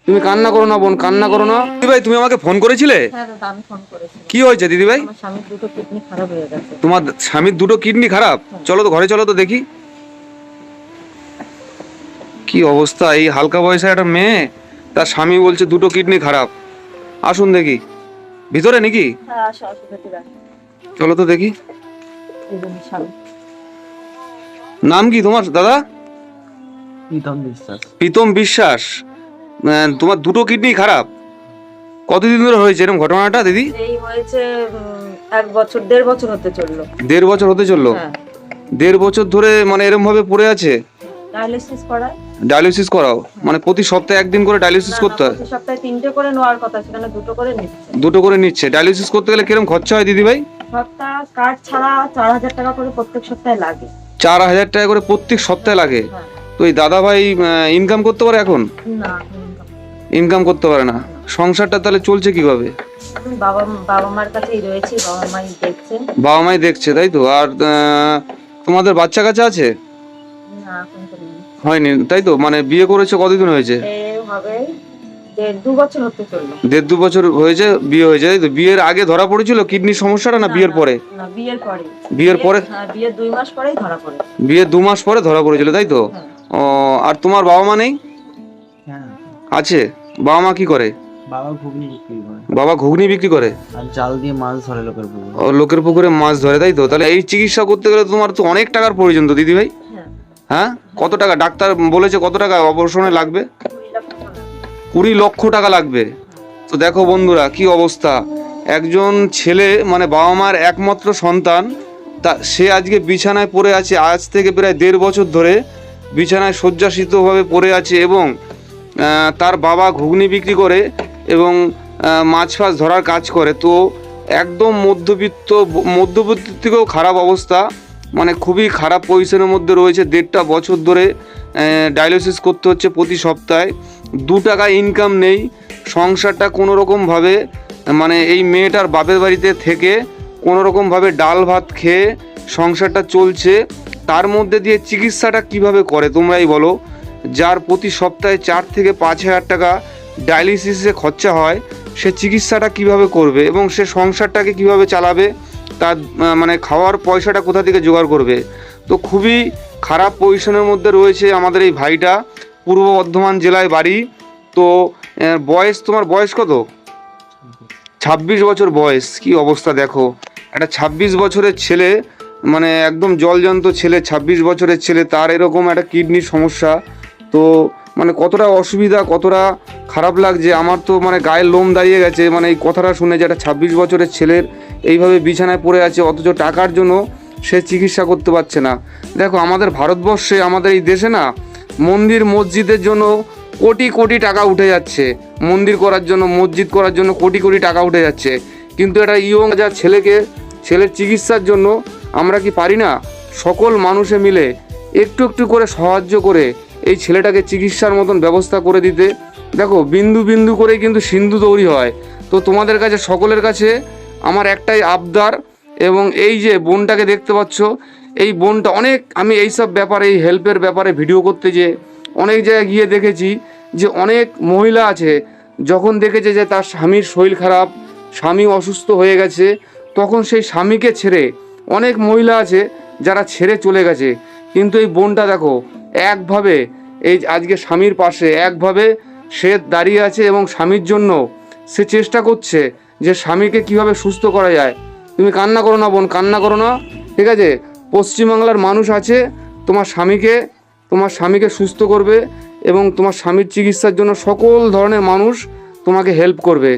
তুমি কান্না করো না বোন, কান্না করো না। দিদিভাই তুমি আমাকে ফোন করেছিলে? হ্যাঁ দাদা, আমি ফোন করেছিলাম। কি হয়েছে দিদিভাই? আমার স্বামীর দুটো কিডনি খারাপ হয়ে গেছে। তোমার স্বামীর দুটো কিডনি খারাপ? চলো তো ঘরে, চলো তো দেখি কি অবস্থা। এই হালকা বয়সে একটা মেয়ে, তার স্বামী বলছে দুটো কিডনি খারাপ। আসুন দেখি ভিতরে নাকি। হ্যাঁ আসো আসো, ভেতরে আসো। চলো তো দেখি। এই জন্য স্বামী। নাম কি তোমার দাদা? প্রীতম বিশ্বাস। প্রীতম বিশ্বাস। তোমার দুটো কিডনি খারাপ, কতদিন ধরে হয়েছে এরকম ঘটনাটা দিদি? এই হয়েছে 1 বছর 1.5 বছর হতে চললো। 1.5 বছর হতে চললো? হ্যাঁ। 1.5 বছর ধরে মানে এরকম ভাবে পড়ে আছে? ডায়ালিসিস করায়। ডায়ালিসিস করাও? মানে প্রতি সপ্তাহে একদিন করে ডায়ালিসিস করতে হয়? প্রতি সপ্তাহে 3টে করে নেওয়ার কথা, সেখানে 2টো করে নিচ্ছে। দুটো করে নিচ্ছে। ডায়ালিসিস করতে গেলে কিরকম খরচা হয় দিদি ভাই? সপ্তাহ কার্ড ছাড়া 4000 টাকা করে প্রত্যেক সপ্তাহে লাগে। 4000 টাকা করে প্রত্যেক সপ্তাহে লাগে? হ্যাঁ। তো এই দাদা ভাই ইনকাম করতে পারে এখন? না, ইনকাম করতে পারে না। সংসারটা তাহলে চলছে কিভাবে? এখন বাবা বাবা মার কাছেই রয়েছে, বাবা মাই দেখছেন। বাবা মাই দেখছে তাই তো? আর তোমাদের বাচ্চা কাচ্চা আছে? না এখন তো নেই। হয়নি তাই তো? মানে বিয়ে করেছে কতদিন হয়েছে? হবে 1.5-2 বছর হতে চললো। 1.5-2 বছর হয়েছে বিয়ে হয়েছে তাই তো? বিয়ের আগে ধরা পড়েছিল কিডনির সমস্যাটা, না বিয়ের পরে? না, বিয়ের পরে। বিয়ের পরে? হ্যাঁ, বিয়ের 2 মাস পরেই ধরা পড়ে। বিয়ের 2 মাস পরে ধরা পড়েছিল তাই তো? হ্যাঁ। ও, আর তোমার বাবা মা নেই? হ্যাঁ, আছে। বাবা মা কি করে? বাবা ঘুগনি বিক্রি করে বাবা ঘুগনি বিক্রি করে? আর জাল দিয়ে মাছ ধরে লোকের পুকুরে। ও, লোকের পুকুরে মাছ ধরে তাই তো? তাহলে এই চিকিৎসা করতে গেলে তোমার তো অনেক টাকার প্রয়োজন তো দিদি ভাই? হ্যাঁ, হ্যাঁ, কত টাকা ডাক্তার বলেছে, কত টাকা অপারেশনে লাগবে? 20 লাখ টাকা লাগে। 20 লক্ষ টাকা লাগবে। তো দেখো বন্ধুরা কি অবস্থা। একজন ছেলে মানে বাবা মার একমাত্র সন্তান, তা সে আজকে বিছানায় পড়ে আছে। আজ থেকে প্রায় 1.5 বছর ধরে বিছানায় শয্যাশীতভাবে পড়ে আছে এবং তার বাবা ঘুগনি বিক্রি করে এবং মাছ ফাছ ধরার কাজ করে। তো একদম মধ্যবিত্ত থেকেও খারাপ অবস্থা, মানে খুবই খারাপ পজিশনের মধ্যে রয়েছে। 1.5 বছর ধরে ডায়ালিসিস করতে হচ্ছে প্রতি সপ্তাহে। 2 টাকা ইনকাম নেই। সংসারটা কোনো রকমভাবে মানে এই মেয়েটার বাপের বাড়িতে থেকে কোনো রকমভাবে ডাল ভাত খেয়ে সংসারটা চলছে। তার মধ্যে দিয়ে চিকিৎসাটা কিভাবে করে তোমরাই বলো? যার প্রতি সপ্তাহে 4 থেকে 5 হাজার টাকা ডায়ালিসিসে খরচা হয়, সে চিকিৎসাটা কিভাবে করবে এবং সে সংসারটাকে কিভাবে চালাবে? তার মানে খাওয়ার পয়সাটা কোথা থেকে জোগাড় করবে? তো খুবই খারাপ পজিশনের মধ্যে রয়েছে আমাদের এই ভাইটা। পূর্ব বর্ধমান জেলায় বাড়ি। তো বয়স, তোমার বয়স কত? 26 বছর বয়স। কি অবস্থা দেখো, একটা 26 বছরের ছেলে, মানে একদম জলজন্ত ছেলে, 26 বছরের ছেলে, তার এরকম একটা কিডনির সমস্যা। তো মানে কতটা অসুবিধা, কতটা খারাপ লাগছে আমার। তো মানে গায়ের লোম দাঁড়িয়ে গেছে মানে এই কথাটা শুনে, যে একটা 26 বছরের ছেলের এইভাবে বিছানায় পড়ে আছে, অথচ টাকার জন্য সে চিকিৎসা করতে পারছে না। দেখো আমাদের ভারতবর্ষে, আমাদের এই দেশে না, মন্দির মসজিদের জন্য কোটি কোটি টাকা উঠে যাচ্ছে। মন্দির করার জন্য, মসজিদ করার জন্য কোটি কোটি টাকা উঠে যাচ্ছে। কিন্তু একটা যা ছেলের চিকিৎসার জন্য আমরা কি পারি না সকল মানুষে মিলে একটু একটু করে সাহায্য করে এই ছেলেটাকে চিকিৎসার মতন ব্যবস্থা করে দিতে? দেখো বিন্দু বিন্দু করেই কিন্তু সিন্ধু তৈরি হয়। তো তোমাদের কাছে, সকলের কাছে আমার একটাই আবদার, এবং এই যে বোনটাকে দেখতে পাচ্ছ, এই বোনটা অনেক, আমি এইসব ব্যাপারে, এই হেল্পের ব্যাপারে ভিডিও করতে যে অনেক জায়গায় গিয়ে দেখেছি যে অনেক মহিলা আছে, যখন দেখেছে যে তার স্বামীর শরীর খারাপ, স্বামী অসুস্থ হয়ে গেছে, তখন সেই স্বামীকে ছেড়ে, অনেক মহিলা আছে যারা ছেড়ে চলে গেছে। কিন্তু এই বোনটা দেখো একভাবে এই আজকে স্বামীর পাশে একভাবে সে দাঁড়িয়ে আছে এবং স্বামীর জন্য সে চেষ্টা করছে যে স্বামীকে কিভাবে সুস্থ করা যায়। তুমি কান্না করো না বোন, কান্না করো না, ঠিক আছে? পশ্চিমবাংলার মানুষ আছে তোমার স্বামীকে সুস্থ করবে এবং তোমার স্বামীর চিকিৎসার জন্য সকল ধরনের মানুষ তোমাকে হেল্প করবে।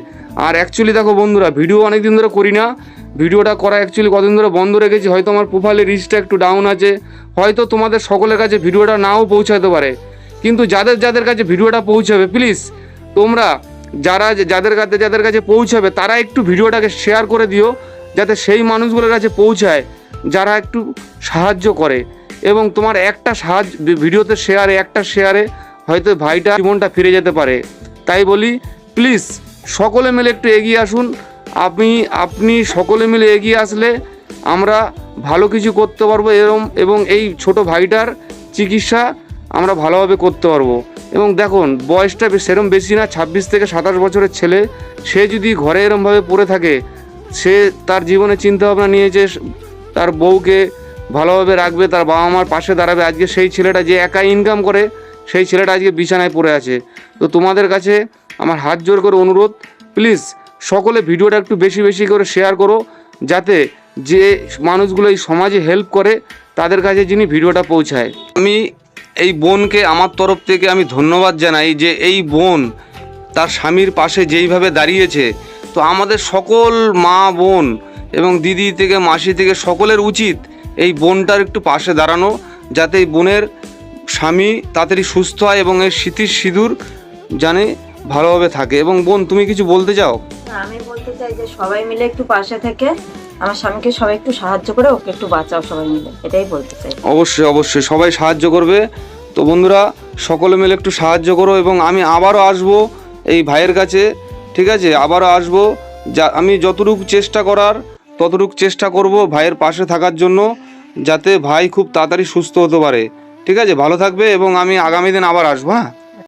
আর অ্যাকচুয়ালি দেখো বন্ধুরা, ভিডিও অনেক দিন ধরে করি না। ভিডিওটা করা অ্যাকচুয়ালি কদিন ধরে বন্ধ রেখেছি। হয়তো আমার প্রোফাইলে রিচটা একটু ডাউন আছে, হয়তো তোমাদের সকলের কাছে ভিডিওটা নাও পৌঁছাতে পারে। কিন্তু যাদের কাছে ভিডিওটা পৌঁছাবে, প্লিজ তোমরা যাদের কাছে পৌঁছাবে তারা একটু ভিডিওটাকে শেয়ার করে দিও, যাতে সেই মানুষগুলোর কাছে পৌঁছায় যারা একটু সাহায্য করে। এবং তোমার একটা ভিডিওতে একটা শেয়ারে হয়তো ভাইটা জীবনটা ফিরে যেতে পারে। তাই বলি প্লিজ সকলে মিলে একটু এগিয়ে আসুন। আপনি সকলে মিলে এগিয়ে আসলে আমরা ভালো কিছু করতে পারবো এবং এই ছোট ভাইটার চিকিৎসা আমরা ভালোভাবে করতে পারবো। এবং দেখুন বয়সটা সেরকম বেশি না, 26 থেকে 27 বছরের ছেলে, সে যদি ঘরে এরমভাবে পড়ে থাকে, সে তার জীবনে চিন্তাভাবনা নিয়েছে তার বউকে ভালোভাবে রাখবে, তার বাবা মার পাশে দাঁড়াবে। আজকে সেই ছেলেটা যে একা ইনকাম করে, সেই ছেলেটা আজকে বিছানায় পড়ে আছে। তো তোমাদের কাছে আমার হাত জোর করে অনুরোধ, প্লিজ সকলে ভিডিওটা একটু বেশি বেশি করে শেয়ার করো, যাতে যে মানুষগুলো এই সমাজে হেল্প করে তাদের কাছে যিনি ভিডিওটা পৌঁছায়। আমি এই বোনকে আমার তরফ থেকে আমি ধন্যবাদ জানাই যে এই বোন তার স্বামীর পাশে যেইভাবে দাঁড়িয়েছে। তো আমাদের সকল মা বোন এবং দিদি থেকে মাসি থেকে সকলের উচিত এই বোনটার একটু পাশে দাঁড়ানো, যাতে এই বোনের স্বামী তাড়াতাড়ি সুস্থ হয় এবং এর স্মৃতির সিঁদুর জানে ভালোভাবে থাকে। এবং বোন, তুমি কিছু বলতে চাও? আমি বলতে চাই যে সবাই মিলে একটু পাশে থেকে আমার স্বামীকে সবাই একটু সাহায্য করে ওকে একটু বাঁচাও সবাই মিলে, এটাই বলতে চাই। অবশ্যই অবশ্যই সবাই সাহায্য করবে। তো বন্ধুরা, সকলে মিলে একটু সাহায্য করো। এবং আমি আবারও আসবো এই ভাইয়ের কাছে, ঠিক আছে? আবারও আসবো, যা আমি যতটুকু চেষ্টা করার ততটুকু চেষ্টা করব ভাইয়ের পাশে থাকার জন্য, যাতে ভাই খুব তাড়াতাড়ি সুস্থ হতে পারে। ঠিক আছে, ভালো থাকবে এবং আমি আগামী দিন আবার আসবো। হ্যাঁ।